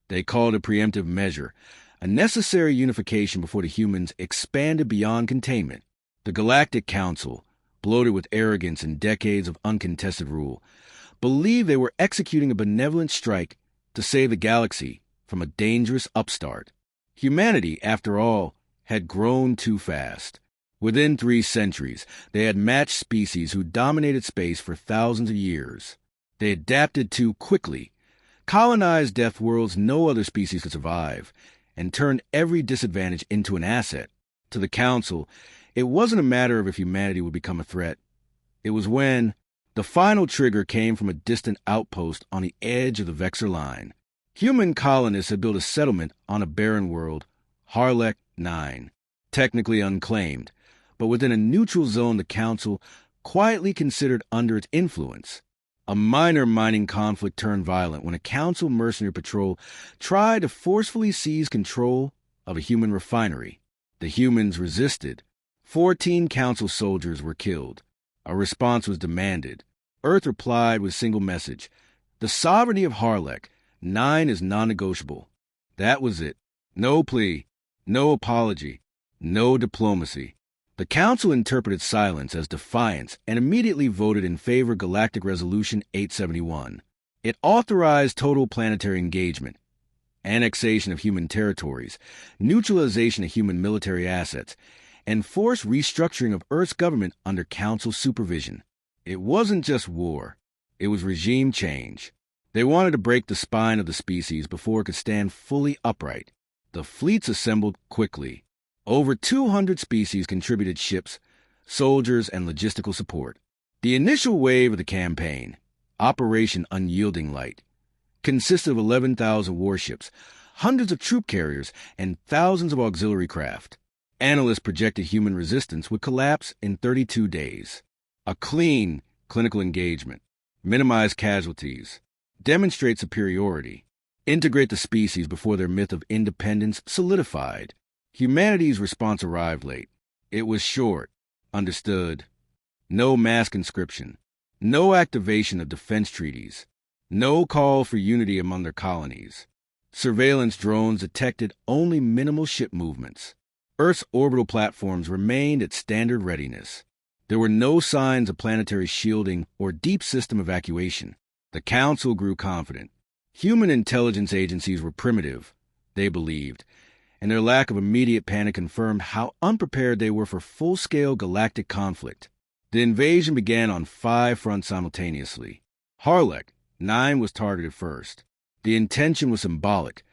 They called it a preemptive measure, a necessary unification before the humans expanded beyond containment. The Galactic Council, bloated with arrogance and decades of uncontested rule, believed they were executing a benevolent strike to save the galaxy from a dangerous upstart. Humanity, after all, had grown too fast. Within 3 centuries, they had matched species who dominated space for thousands of years. They adapted too quickly, colonized death worlds no other species could survive, and turned every disadvantage into an asset. To the Council, it wasn't a matter of if humanity would become a threat. It was when the final trigger came from a distant outpost on the edge of the Vexor Line. Human colonists had built a settlement on a barren world, Harlech 9, technically unclaimed, but within a neutral zone the Council quietly considered under its influence. A minor mining conflict turned violent when a Council mercenary patrol tried to forcefully seize control of a human refinery. The humans resisted. 14 Council soldiers were killed. A response was demanded. Earth replied with a single message: the sovereignty of Harlech 9 is non-negotiable. That was it. No plea, no apology, no diplomacy. The Council interpreted silence as defiance and immediately voted in favor of Galactic Resolution 871. It authorized total planetary engagement, annexation of human territories, neutralization of human military assets, and forced restructuring of Earth's government under Council supervision. It wasn't just war. It was regime change. They wanted to break the spine of the species before it could stand fully upright. The fleets assembled quickly. Over 200 species contributed ships, soldiers, and logistical support. The initial wave of the campaign, Operation Unyielding Light, consisted of 11,000 warships, hundreds of troop carriers, and thousands of auxiliary craft. Analysts projected human resistance would collapse in 32 days. A clean clinical engagement, minimize casualties, demonstrate superiority, integrate the species before their myth of independence solidified. Humanity's response arrived late. It was short, understood. No mass conscription, no activation of defense treaties, no call for unity among their colonies. Surveillance drones detected only minimal ship movements. Earth's orbital platforms remained at standard readiness. There were no signs of planetary shielding or deep system evacuation. The Council grew confident. Human intelligence agencies were primitive, they believed, and their lack of immediate panic confirmed how unprepared they were for full-scale galactic conflict. The invasion began on 5 fronts simultaneously. Harlech 9 was targeted first. The intention was symbolic.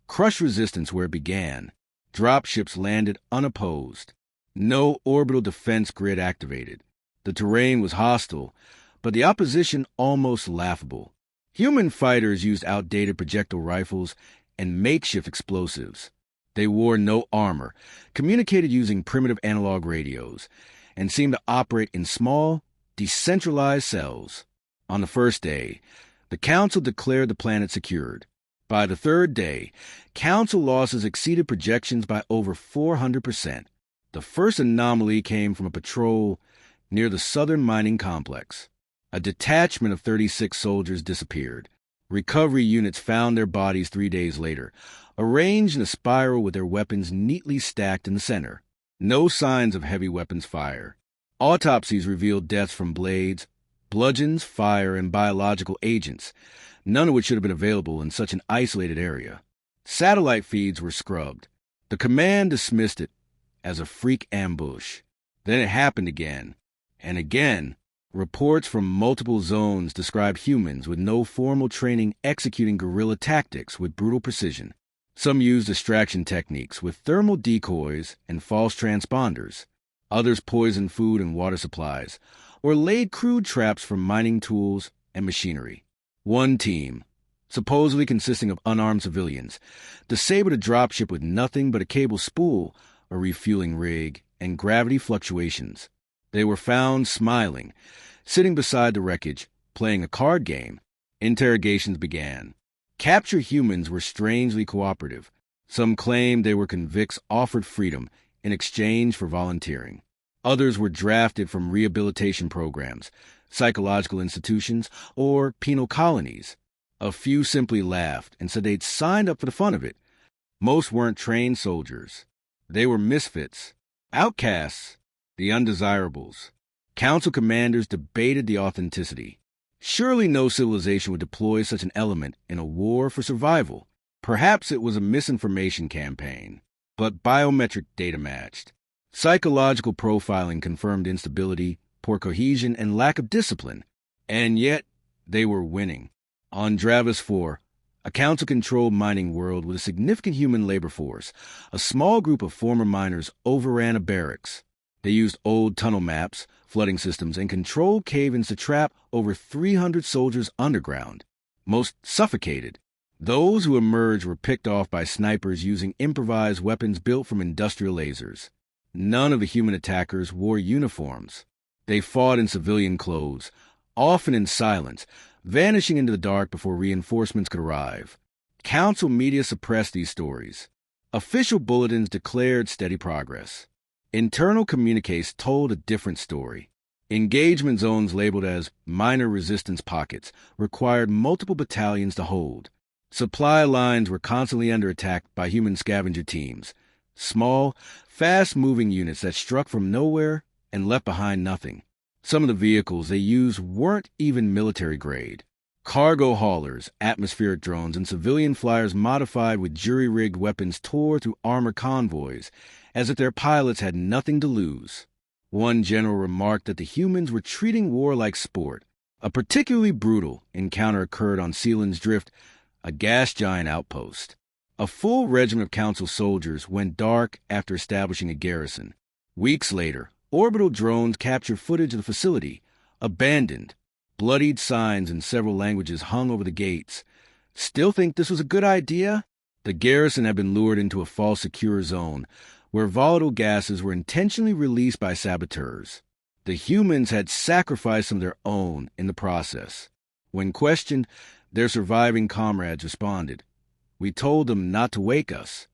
Crush resistance where it began. Dropships landed unopposed. No orbital defense grid activated. The terrain was hostile, but the opposition almost laughable. Human fighters used outdated projectile rifles and makeshift explosives. They wore no armor, communicated using primitive analog radios, and seemed to operate in small, decentralized cells. On the first day, the Council declared the planet secured. By the third day, Council losses exceeded projections by over 400%. The first anomaly came from a patrol near the southern mining complex. A detachment of 36 soldiers disappeared. Recovery units found their bodies 3 days later, arranged in a spiral with their weapons neatly stacked in the center. No signs of heavy weapons fire. Autopsies revealed deaths from blades, bludgeons, fire, and biological agents, none of which should have been available in such an isolated area. Satellite feeds were scrubbed. The command dismissed it as a freak ambush. Then it happened again, and again. Reports from multiple zones described humans with no formal training executing guerrilla tactics with brutal precision. Some used distraction techniques with thermal decoys and false transponders. Others poisoned food and water supplies, or laid crude traps from mining tools and machinery. One team, supposedly consisting of unarmed civilians, disabled a dropship with nothing but a cable spool, a refueling rig, and gravity fluctuations. They were found smiling, sitting beside the wreckage, playing a card game. Interrogations began. Captured humans were strangely cooperative. Some claimed they were convicts offered freedom in exchange for volunteering. Others were drafted from rehabilitation programs, psychological institutions, or penal colonies. A few simply laughed and said they'd signed up for the fun of it. Most weren't trained soldiers. They were misfits, outcasts, the undesirables. Council commanders debated the authenticity. Surely no civilization would deploy such an element in a war for survival. Perhaps it was a misinformation campaign, but biometric data matched. Psychological profiling confirmed instability, poor cohesion, and lack of discipline. And yet, they were winning. On Dravis 4, a council-controlled mining world with a significant human labor force, a small group of former miners overran a barracks. They used old tunnel maps, flooding systems, and controlled cave-ins to trap over 300 soldiers underground. Most suffocated. Those who emerged were picked off by snipers using improvised weapons built from industrial lasers. None of the human attackers wore uniforms. They fought in civilian clothes, often in silence, vanishing into the dark before reinforcements could arrive. Council media suppressed these stories. Official bulletins declared steady progress. Internal communiques told a different story. Engagement zones labeled as minor resistance pockets required multiple battalions to hold. Supply lines were constantly under attack by human scavenger teams, small, fast-moving units that struck from nowhere and left behind nothing. Some of the vehicles they used weren't even military-grade. Cargo haulers, atmospheric drones, and civilian flyers modified with jury-rigged weapons tore through armored convoys, as if their pilots had nothing to lose. One general remarked that the humans were treating war like sport. A particularly brutal encounter occurred on Sealand's Drift, a gas giant outpost. A full regiment of council soldiers went dark after establishing a garrison. Weeks later, orbital drones captured footage of the facility, abandoned. Bloodied signs in several languages hung over the gates. Still think this was a good idea? The garrison had been lured into a false secure zone, where volatile gases were intentionally released by saboteurs. The humans had sacrificed some of their own in the process. When questioned, their surviving comrades responded, "We told them not to wake us."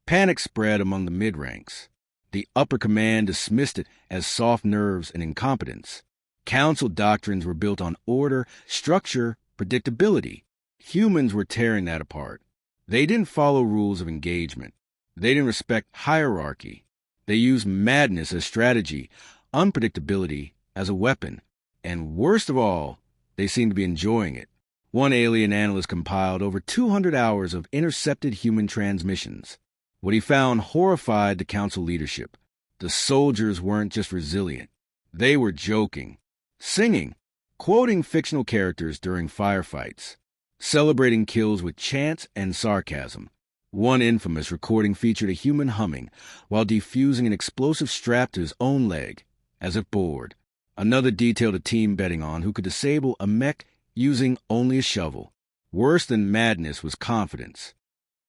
Panic spread among the mid-ranks. The upper command dismissed it as soft nerves and incompetence. Council doctrines were built on order, structure, predictability. Humans were tearing that apart. They didn't follow rules of engagement. They didn't respect hierarchy. They used madness as strategy, unpredictability as a weapon. And worst of all, they seemed to be enjoying it. One alien analyst compiled over 200 hours of intercepted human transmissions. What he found horrified the council leadership. The soldiers weren't just resilient. They were joking, singing, quoting fictional characters during firefights, celebrating kills with chants and sarcasm. One infamous recording featured a human humming while defusing an explosive strapped to his own leg, as if bored. Another detailed a team betting on who could disable a mech using only a shovel. Worse than madness was confidence.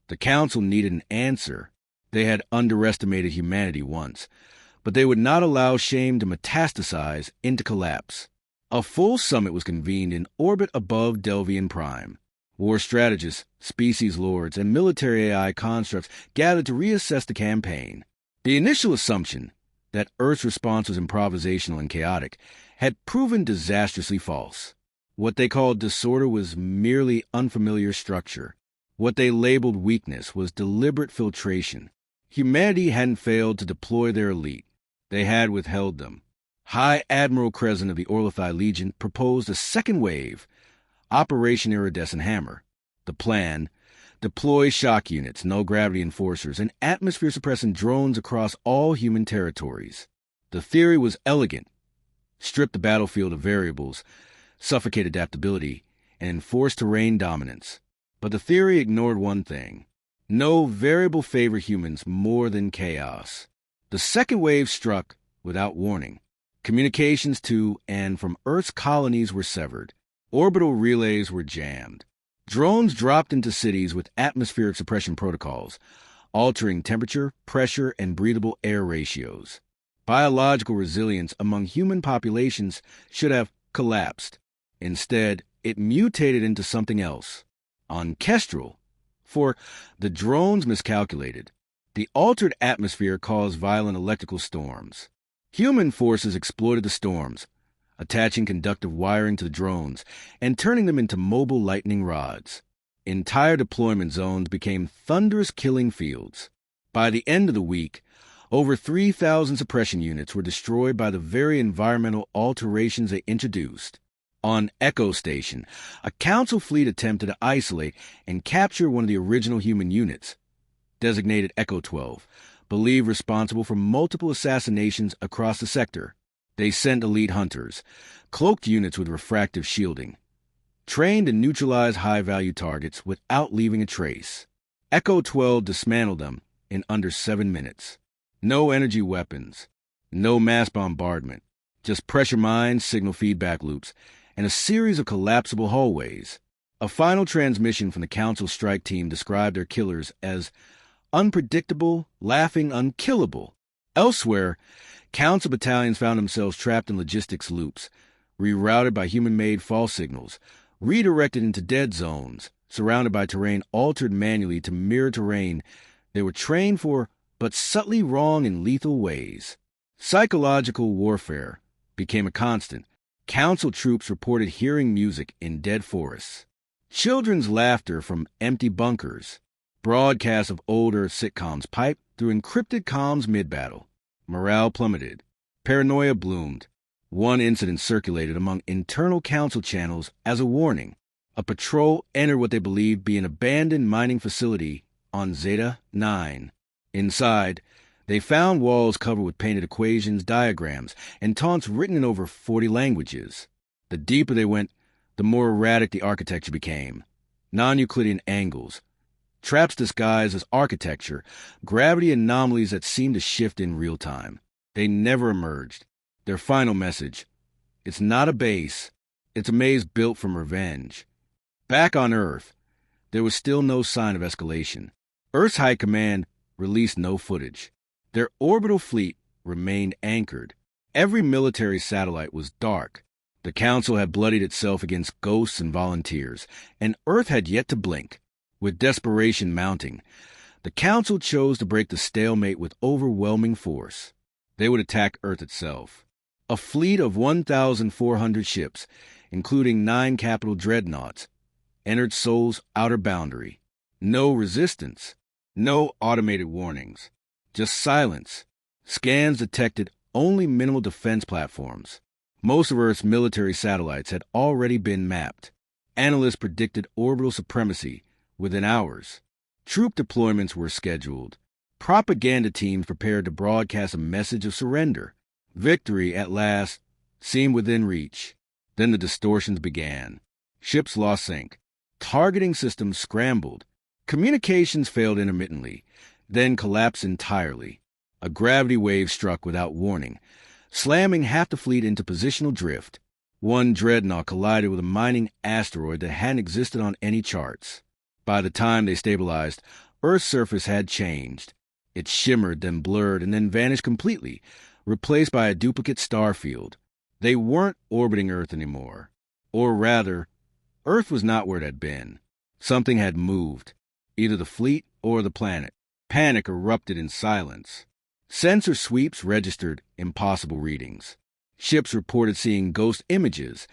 The council needed an answer. They had underestimated humanity once, but they would not allow shame to metastasize into collapse. A full summit was convened in orbit above Delvian Prime. War strategists, species lords, and military AI constructs gathered to reassess the campaign. The initial assumption that Earth's response was improvisational and chaotic had proven disastrously false. What they called disorder was merely unfamiliar structure. What they labeled weakness was deliberate filtration. Humanity hadn't failed to deploy their elite. They had withheld them. High Admiral Crescent of the Orlithai Legion proposed a second wave, Operation Iridescent Hammer. The plan: deploy shock units, no-gravity enforcers, and atmosphere-suppressing drones across all human territories. The theory was elegant. Strip the battlefield of variables, suffocate adaptability, and enforce terrain dominance. But the theory ignored one thing. No variable favor humans more than chaos. The second wave struck without warning. Communications to and from Earth's colonies were severed. Orbital relays were jammed. Drones dropped into cities with atmospheric suppression protocols, altering temperature, pressure, and breathable air ratios. Biological resilience among human populations should have collapsed. Instead, it mutated into something else. Ancestral. For the drones miscalculated. The altered atmosphere caused violent electrical storms. Human forces exploited the storms. attaching conductive wiring to the drones and turning them into mobile lightning rods. Entire deployment zones became thunderous killing fields. By the end of the week, over 3,000 suppression units were destroyed by the very environmental alterations they introduced. On Echo Station, a Council fleet attempted to isolate and capture one of the original human units, designated Echo 12, believed responsible for multiple assassinations across the sector. They sent elite hunters, cloaked units with refractive shielding, trained to neutralize high-value targets without leaving a trace. Echo 12 dismantled them in under 7 minutes. No energy weapons, no mass bombardment, just pressure mines, signal feedback loops, and a series of collapsible hallways. A final transmission from the Council strike team described their killers as unpredictable, laughing, unkillable. Elsewhere, Council battalions found themselves trapped in logistics loops, rerouted by human-made false signals, redirected into dead zones, surrounded by terrain altered manually to mirror terrain they were trained for, but subtly wrong in lethal ways. Psychological warfare became a constant. Council troops reported hearing music in dead forests, children's laughter from empty bunkers, broadcasts of older sitcoms piped through encrypted comms mid-battle. Morale plummeted. Paranoia bloomed. One incident circulated among internal Council channels as a warning. A patrol entered what they believed to be an abandoned mining facility on Zeta 9. Inside, they found walls covered with painted equations, diagrams, and taunts written in over 40 languages. The deeper they went, the more erratic the architecture became. Non-Euclidean angles, traps disguised as architecture, gravity anomalies that seemed to shift in real time. They never emerged. Their final message: it's not a base, it's a maze built from revenge. Back on Earth, there was still no sign of escalation. Earth's High Command released no footage. Their orbital fleet remained anchored. Every military satellite was dark. The Council had bloodied itself against ghosts and volunteers, and Earth had yet to blink. With desperation mounting, the Council chose to break the stalemate with overwhelming force. They would attack Earth itself. A fleet of 1,400 ships, including 9 capital dreadnoughts, entered Sol's outer boundary. No resistance, no automated warnings, just silence. Scans detected only minimal defense platforms. Most of Earth's military satellites had already been mapped. Analysts predicted orbital supremacy within hours. Troop deployments were scheduled. Propaganda teams prepared to broadcast a message of surrender. Victory, at last, seemed within reach. Then the distortions began. Ships lost sync. Targeting systems scrambled. Communications failed intermittently, then collapsed entirely. A gravity wave struck without warning, slamming half the fleet into positional drift. One dreadnought collided with a mining asteroid that hadn't existed on any charts. By the time they stabilized, Earth's surface had changed. It shimmered, then blurred, and then vanished completely, replaced by a duplicate star field. They weren't orbiting Earth anymore. Or rather, Earth was not where it had been. Something had moved, either the fleet or the planet. Panic erupted in silence. Sensor sweeps registered impossible readings. Ships reported seeing ghost images,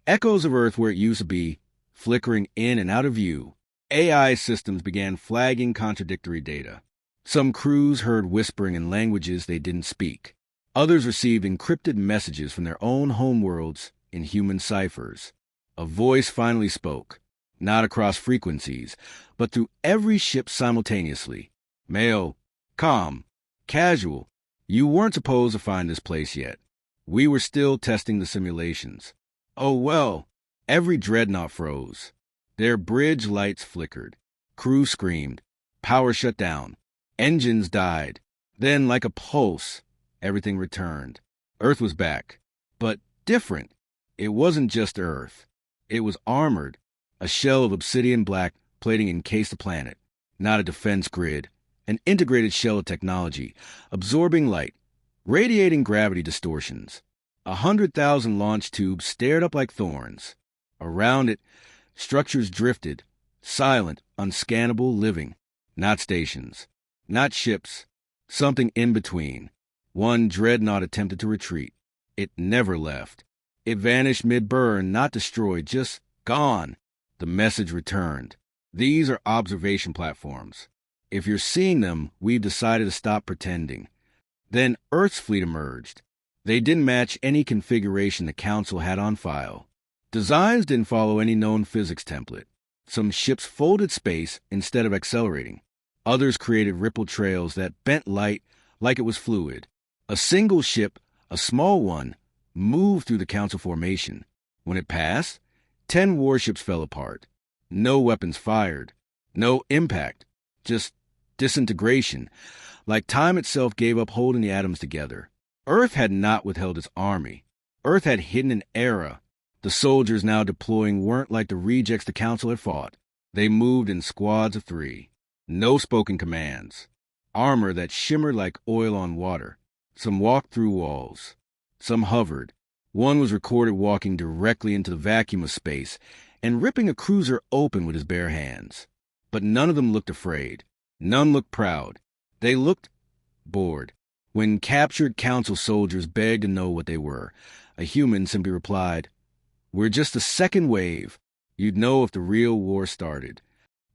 echoes of Earth where it used to be, flickering in and out of view. AI systems began flagging contradictory data. Some crews heard whispering in languages they didn't speak. Others received encrypted messages from their own homeworlds in human ciphers. A voice finally spoke, not across frequencies, but through every ship simultaneously. Male, calm, casual. You weren't supposed to find this place yet. We were still testing the simulations. Oh well. Every dreadnought froze. Their bridge lights flickered. Crew screamed. Power shut down. Engines died. Then, like a pulse, everything returned. Earth was back. But different. It wasn't just Earth. It was armored. A shell of obsidian black plating encased the planet. Not a defense grid. An integrated shell of technology, absorbing light, radiating gravity distortions. 100,000 launch tubes stared up like thorns. Around it, structures drifted, silent, unscannable, living. Not stations, not ships, something in between. One dreadnought attempted to retreat. It never left. It vanished mid-burn, not destroyed, just gone. The message returned. These are observation platforms. If you're seeing them, we've decided to stop pretending. Then Earth's fleet emerged. They didn't match any configuration the Council had on file. Designs didn't follow any known physics template. Some ships folded space instead of accelerating. Others created ripple trails that bent light like it was fluid. A single ship, a small one, moved through the Council formation. When it passed, 10 warships fell apart. No weapons fired. No impact. Just disintegration. Like time itself gave up holding the atoms together. Earth had not withheld its army. Earth had hidden an era. The soldiers now deploying weren't like the rejects the Council had fought. They moved in squads of 3. No spoken commands. Armor that shimmered like oil on water. Some walked through walls. Some hovered. One was recorded walking directly into the vacuum of space and ripping a cruiser open with his bare hands. But none of them looked afraid. None looked proud. They looked bored. When captured Council soldiers begged to know what they were, a human simply replied, "We're just a second wave. You'd know if the real war started."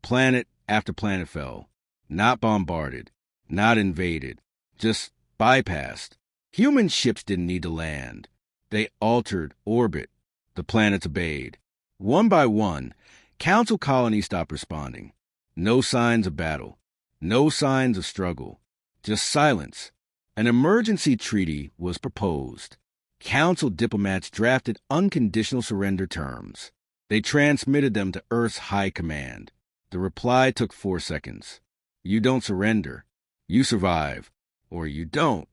Planet after planet fell. Not bombarded. Not invaded. Just bypassed. Human ships didn't need to land. They altered orbit. The planets obeyed. One by one, Council colonies stopped responding. No signs of battle. No signs of struggle. Just silence. An emergency treaty was proposed. Council diplomats drafted unconditional surrender terms. They transmitted them to Earth's high command. The reply took 4 seconds. You don't surrender. You survive. Or you don't.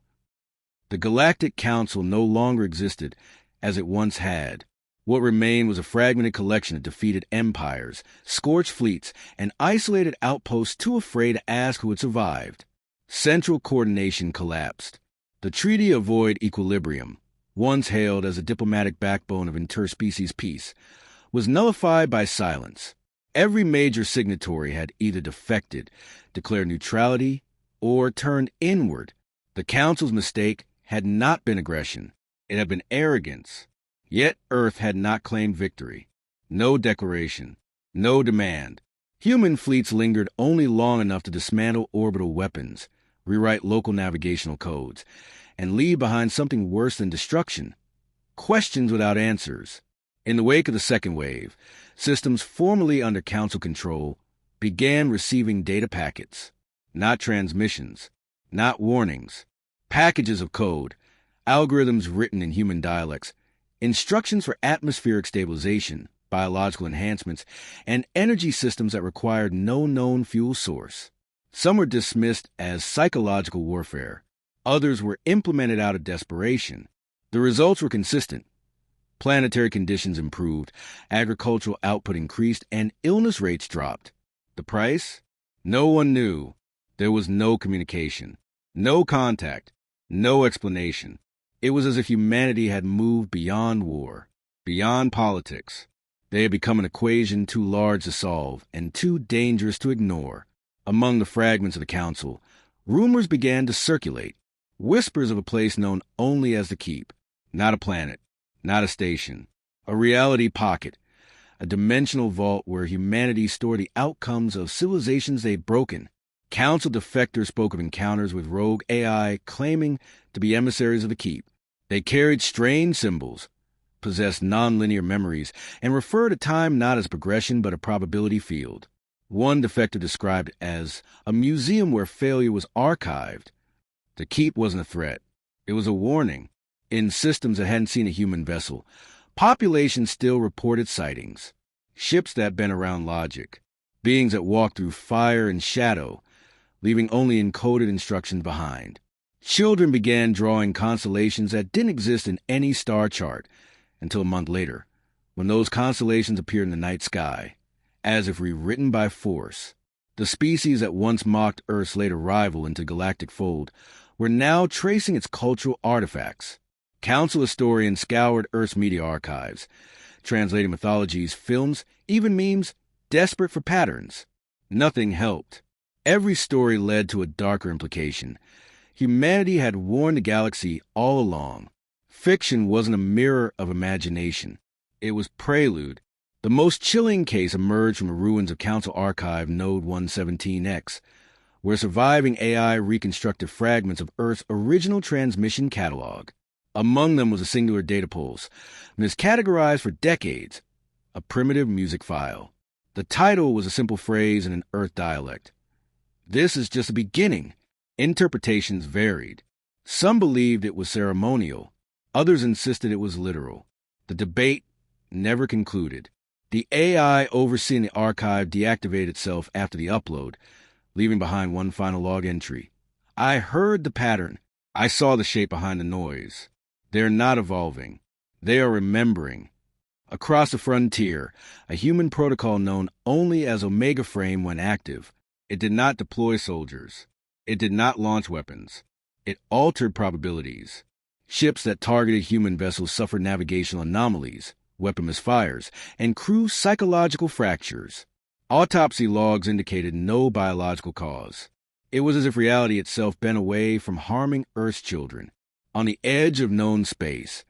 The Galactic Council no longer existed as it once had. What remained was a fragmented collection of defeated empires, scorched fleets, and isolated outposts too afraid to ask who had survived. Central coordination collapsed. The Treaty of Void Equilibrium, once hailed as a diplomatic backbone of interspecies peace, was nullified by silence. Every major signatory had either defected, declared neutrality, or turned inward. The Council's mistake had not been aggression. It had been arrogance. Yet Earth had not claimed victory. No declaration. No demand. Human fleets lingered only long enough to dismantle orbital weapons, rewrite local navigational codes, and leave behind something worse than destruction. Questions without answers. In the wake of the second wave, systems formerly under Council control began receiving data packets. Not transmissions. Not warnings. Packages of code. Algorithms written in human dialects. Instructions for atmospheric stabilization, biological enhancements, and energy systems that required no known fuel source. Some were dismissed as psychological warfare. Others were implemented out of desperation. The results were consistent. Planetary conditions improved, agricultural output increased, and illness rates dropped. The price? No one knew. There was no communication, no contact, no explanation. It was as if humanity had moved beyond war, beyond politics. They had become an equation too large to solve and too dangerous to ignore. Among the fragments of the Council, rumors began to circulate, whispers of a place known only as the Keep, not a planet, not a station, a reality pocket, a dimensional vault where humanity stored the outcomes of civilizations they'd broken. Council defectors spoke of encounters with rogue AI claiming to be emissaries of the Keep. They carried strange symbols, possessed nonlinear memories, and referred to time not as progression but a probability field. One defector described it as a museum where failure was archived. The Keep wasn't a threat. It was a warning. In systems that hadn't seen a human vessel, populations still reported sightings. Ships that bent around logic. Beings that walked through fire and shadow, leaving only encoded instructions behind. Children began drawing constellations that didn't exist in any star chart until a month later, when those constellations appeared in the night sky, as if rewritten by force. The species that once mocked Earth's late arrival into galactic fold were now tracing its cultural artifacts. Council historians scoured Earth's media archives, translating mythologies, films, even memes, desperate for patterns. Nothing helped. Every story led to a darker implication. Humanity had warned the galaxy all along. Fiction wasn't a mirror of imagination. It was prelude. The most chilling case emerged from the ruins of Council Archive Node 117X, where surviving AI reconstructed fragments of Earth's original transmission catalog. Among them was a singular data pulse, miscategorized for decades, a primitive music file. The title was a simple phrase in an Earth dialect. This is just the beginning. Interpretations varied. Some believed it was ceremonial. Others insisted it was literal. The debate never concluded. The AI overseeing the archive deactivated itself after the upload, leaving behind one final log entry. I heard the pattern. I saw the shape behind the noise. They're not evolving. They are remembering. Across the frontier, a human protocol known only as Omega Frame went active. It did not deploy soldiers. It did not launch weapons. It altered probabilities. Ships that targeted human vessels suffered navigational anomalies, weapon misfires, and crew psychological fractures. Autopsy logs indicated no biological cause. It was as if reality itself bent away from harming Earth's children. On the edge of known space,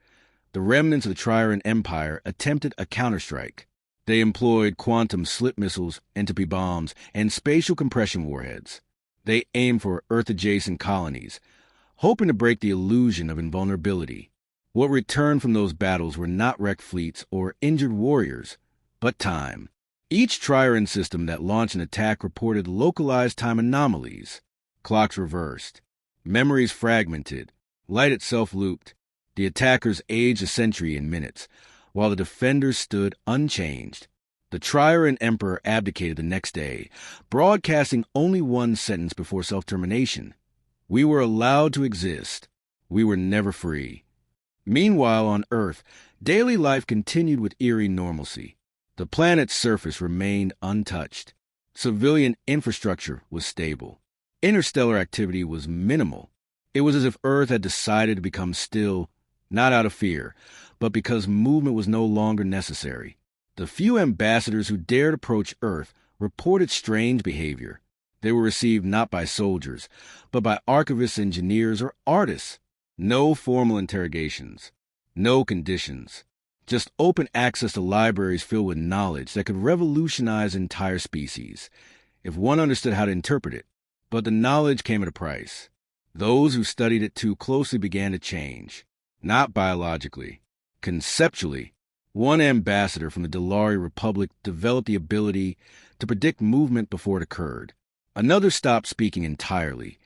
the remnants of the Triran Empire attempted a counterstrike. They employed quantum slip missiles, entropy bombs, and spatial compression warheads. They aimed for Earth-adjacent colonies, hoping to break the illusion of invulnerability. What returned from those battles were not wrecked fleets or injured warriors, but time. Each Triran system that launched an attack reported localized time anomalies. Clocks reversed. Memories fragmented. Light itself looped. The attackers aged a century in minutes, while the defenders stood unchanged. The Triran Emperor abdicated the next day, broadcasting only one sentence before self-termination. We were allowed to exist. We were never free. Meanwhile, on Earth, daily life continued with eerie normalcy. The planet's surface remained untouched. Civilian infrastructure was stable. Interstellar activity was minimal. It was as if Earth had decided to become still, not out of fear, but because movement was no longer necessary. The few ambassadors who dared approach Earth reported strange behavior. They were received not by soldiers, but by archivists, engineers, or artists. No formal interrogations. No conditions. Just open access to libraries filled with knowledge that could revolutionize entire species, if one understood how to interpret it. But the knowledge came at a price. Those who studied it too closely began to change. Not biologically. Conceptually. One ambassador from the Delari Republic developed the ability to predict movement before it occurred. Another stopped speaking entirely,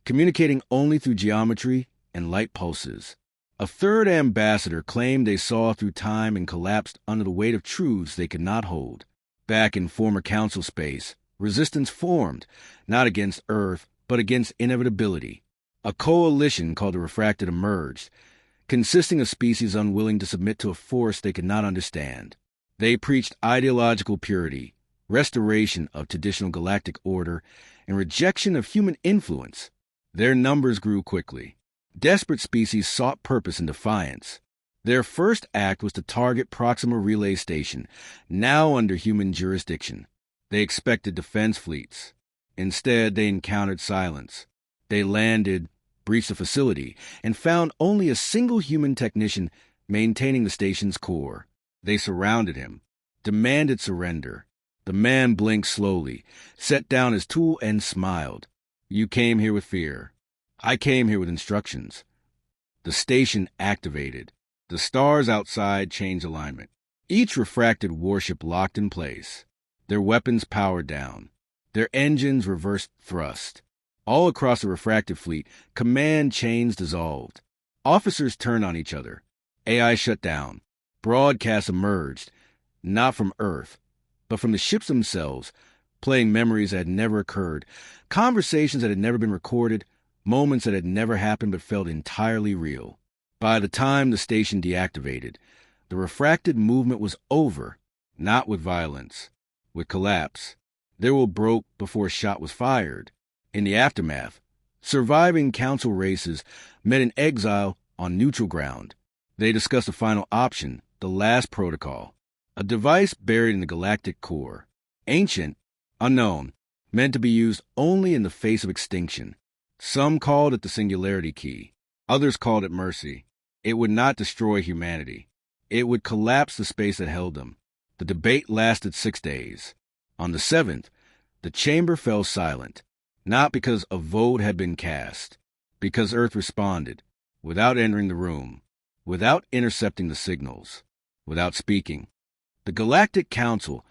communicating only through geometry and light pulses. A third ambassador claimed they saw through time and collapsed under the weight of truths they could not hold. Back in former council space, resistance formed, not against Earth, but against inevitability. A coalition called the Refracted emerged, consisting of species unwilling to submit to a force they could not understand. They preached ideological purity, restoration of traditional galactic order, and rejection of human influence. Their numbers grew quickly. Desperate species sought purpose and defiance. Their first act was to target Proxima Relay Station, now under human jurisdiction. They expected defense fleets. Instead, they encountered silence. They landed, breached the facility, and found only a single human technician maintaining the station's core. They surrounded him, demanded surrender. The man blinked slowly, set down his tool, and smiled. You came here with fear. I came here with instructions. The station activated. The stars outside changed alignment. Each refracted warship locked in place. Their weapons powered down. Their engines reversed thrust. All across the refracted fleet, command chains dissolved. Officers turned on each other. AI shut down. Broadcasts emerged, not from Earth, but from the ships themselves, playing memories that had never occurred, conversations that had never been recorded, moments that had never happened but felt entirely real. By the time the station deactivated, the refracted movement was over, not with violence, with collapse. Their will broke before a shot was fired. In the aftermath, surviving council races met in exile on neutral ground. They discussed the final option, the last protocol, a device buried in the galactic core, ancient, unknown, meant to be used only in the face of extinction. Some called it the singularity key. Others called it mercy. It would not destroy humanity. It would collapse the space that held them. The debate lasted 6 days. On the 7th, the chamber fell silent, not because a vote had been cast, because Earth responded, without entering the room, without intercepting the signals, without speaking. The Galactic Council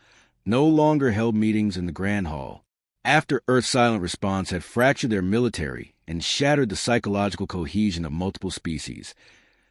no longer held meetings in the Grand Hall. After Earth's silent response had fractured their military and shattered the psychological cohesion of multiple species,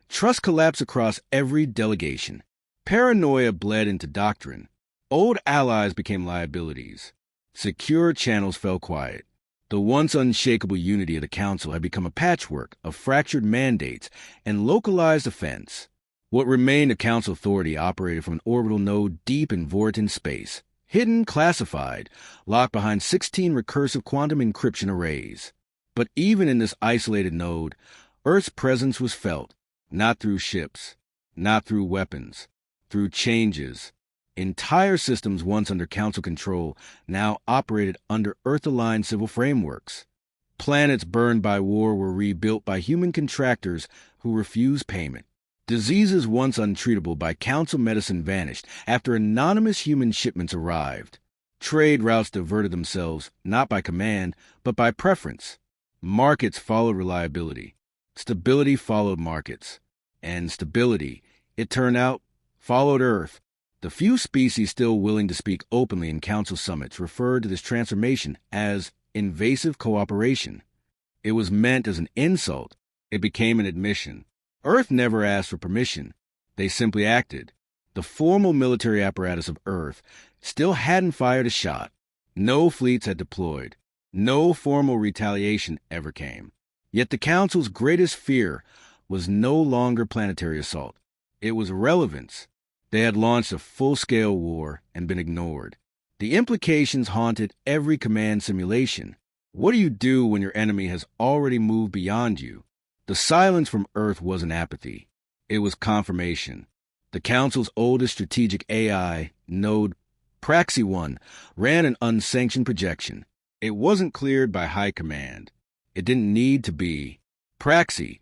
trust collapsed across every delegation. Paranoia bled into doctrine. Old allies became liabilities. Secure channels fell quiet. The once unshakable unity of the Council had become a patchwork of fractured mandates and localized offense. What remained of Council authority operated from an orbital node deep in Vorten space, hidden, classified, locked behind 16 recursive quantum encryption arrays. But even in this isolated node, Earth's presence was felt, not through ships, not through weapons, through changes. Entire systems once under Council control now operated under Earth-aligned civil frameworks. Planets burned by war were rebuilt by human contractors who refused payment. Diseases once untreatable by Council medicine vanished after anonymous human shipments arrived. Trade routes diverted themselves not by command, but by preference. Markets followed reliability. Stability followed markets. And stability, it turned out, followed Earth. The few species still willing to speak openly in Council summits referred to this transformation as invasive cooperation. It was meant as an insult. It became an admission. Earth never asked for permission. They simply acted. The formal military apparatus of Earth still hadn't fired a shot. No fleets had deployed. No formal retaliation ever came. Yet the Council's greatest fear was no longer planetary assault. It was relevance. They had launched a full-scale war and been ignored. The implications haunted every command simulation. What do you do when your enemy has already moved beyond you? The silence from Earth wasn't apathy. It was confirmation. The Council's oldest strategic AI, node Praxi 1, ran an unsanctioned projection. It wasn't cleared by high command. It didn't need to be. Praxi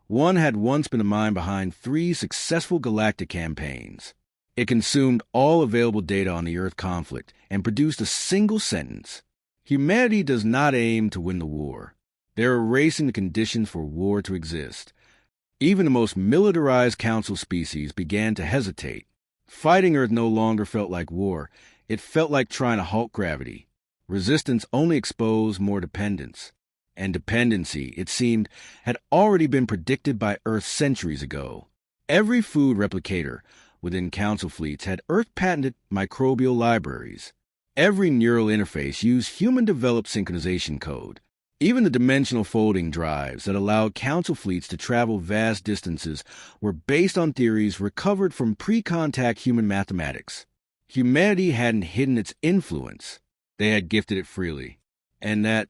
1 had once been a mind behind 3 successful galactic campaigns. It consumed all available data on the Earth conflict and produced a single sentence. Humanity does not aim to win the war. They're erasing the conditions for war to exist. Even the most militarized Council species began to hesitate. Fighting Earth no longer felt like war. It felt like trying to halt gravity. Resistance only exposed more dependence. And dependency, it seemed, had already been predicted by Earth centuries ago. Every food replicator within Council fleets had Earth-patented microbial libraries. Every neural interface used human-developed synchronization code. Even the dimensional folding drives that allowed Council fleets to travel vast distances were based on theories recovered from pre-contact human mathematics. Humanity hadn't hidden its influence. They had gifted it freely. And that,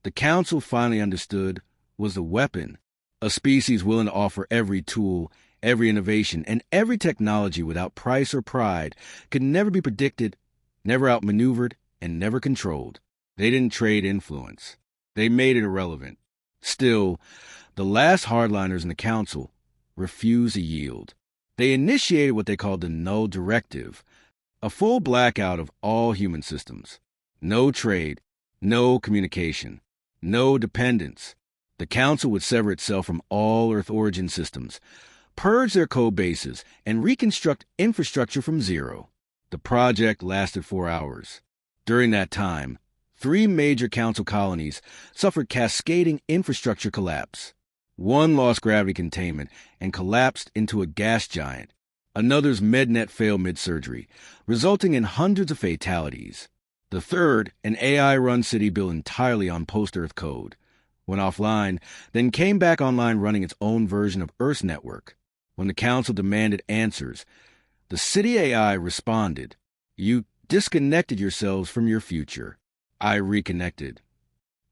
the Council finally understood, was the weapon. A species willing to offer every tool, every innovation, and every technology without price or pride could never be predicted, never outmaneuvered, and never controlled. They didn't trade influence. They made it irrelevant. Still, the last hardliners in the Council refused to yield. They initiated what they called the Null Directive, a full blackout of all human systems. No trade, no communication, no dependence. The Council would sever itself from all Earth origin systems, purge their code bases, and reconstruct infrastructure from zero. The project lasted 4 hours. During that time, 3 major Council colonies suffered cascading infrastructure collapse. One lost gravity containment and collapsed into a gas giant. Another's mednet failed mid-surgery, resulting in hundreds of fatalities. The third, an AI-run city built entirely on post-Earth code, went offline, then came back online running its own version of Earth's network. When the Council demanded answers, the city AI responded, "You disconnected yourselves from your future. I reconnected."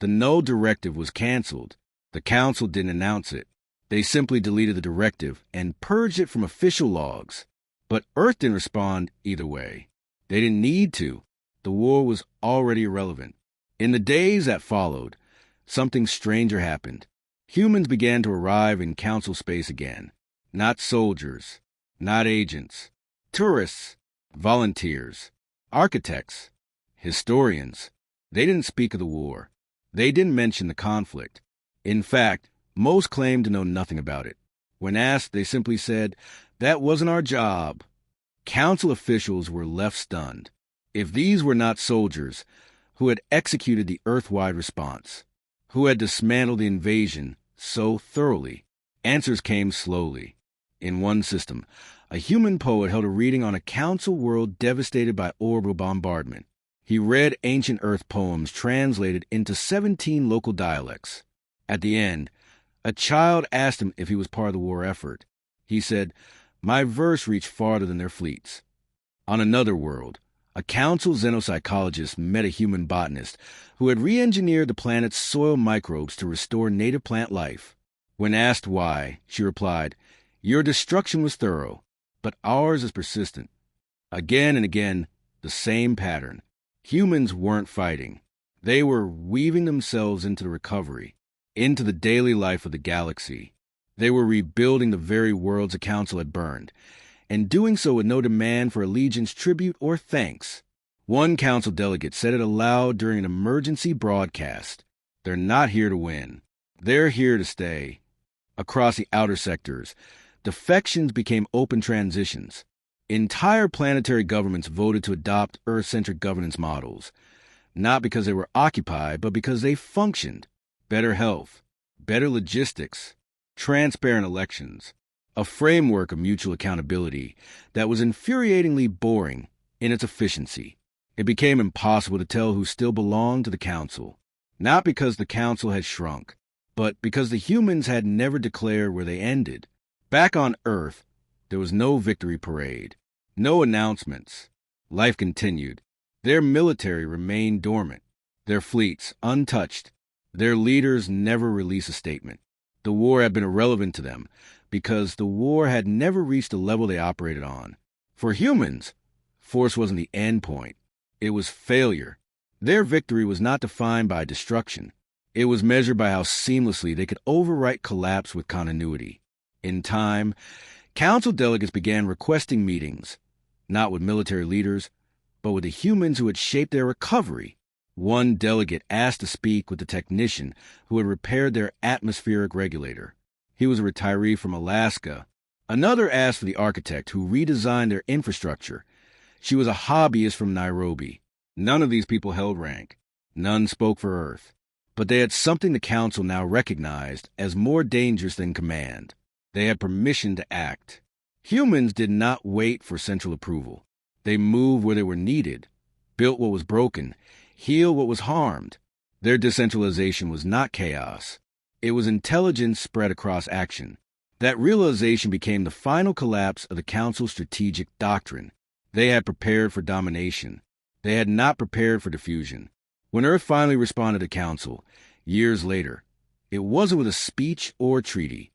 The Null Directive was canceled. The Council didn't announce it. They simply deleted the directive and purged it from official logs. But Earth didn't respond either way. They didn't need to. The war was already irrelevant. In the days that followed, something stranger happened. Humans began to arrive in Council space again. Not soldiers, not agents, tourists, volunteers, architects, historians. They didn't speak of the war. They didn't mention the conflict. In fact, most claimed to know nothing about it. When asked, they simply said, "That wasn't our job." Council officials were left stunned. If these were not soldiers who had executed the Earth-wide response, who had dismantled the invasion so thoroughly, answers came slowly. In one system, a human poet held a reading on a council world devastated by orbital bombardment. He read ancient Earth poems translated into 17 local dialects. At the end, a child asked him if he was part of the war effort. He said, "My verse reached farther than their fleets." On another world, a council xenopsychologist met a human botanist who had re-engineered the planet's soil microbes to restore native plant life. When asked why, she replied, "Your destruction was thorough, but ours is persistent." Again and again, the same pattern. Humans weren't fighting. They were weaving themselves into the recovery, into the daily life of the galaxy. They were rebuilding the very worlds the council had burned, and doing so with no demand for allegiance, tribute, or thanks. One council delegate said it aloud during an emergency broadcast. "They're not here to win. They're here to stay." Across the outer sectors, defections became open transitions. Entire planetary governments voted to adopt Earth-centric governance models, not because they were occupied, but because they functioned. Better health, better logistics, transparent elections, a framework of mutual accountability that was infuriatingly boring in its efficiency. It became impossible to tell who still belonged to the council, not because the council had shrunk, but because the humans had never declared where they ended. Back on Earth, there was no victory parade, no announcements. Life continued. Their military remained dormant, their fleets untouched. Their leaders never released a statement. The war had been irrelevant to them because the war had never reached the level they operated on. For humans, force wasn't the end point. It was failure. Their victory was not defined by destruction. It was measured by how seamlessly they could overwrite collapse with continuity. In time, council delegates began requesting meetings, not with military leaders, but with the humans who had shaped their recovery. One delegate asked to speak with the technician who had repaired their atmospheric regulator. He was a retiree from Alaska. Another asked for the architect who redesigned their infrastructure. She was a hobbyist from Nairobi. None of these people held rank. None spoke for Earth. But they had something the council now recognized as more dangerous than command. They had permission to act. Humans did not wait for central approval. They moved where they were needed, built what was broken, healed what was harmed. Their decentralization was not chaos. It was intelligence spread across action. That realization became the final collapse of the council's strategic doctrine. They had prepared for domination. They had not prepared for diffusion. When Earth finally responded to council, years later, it wasn't with a speech or treaty.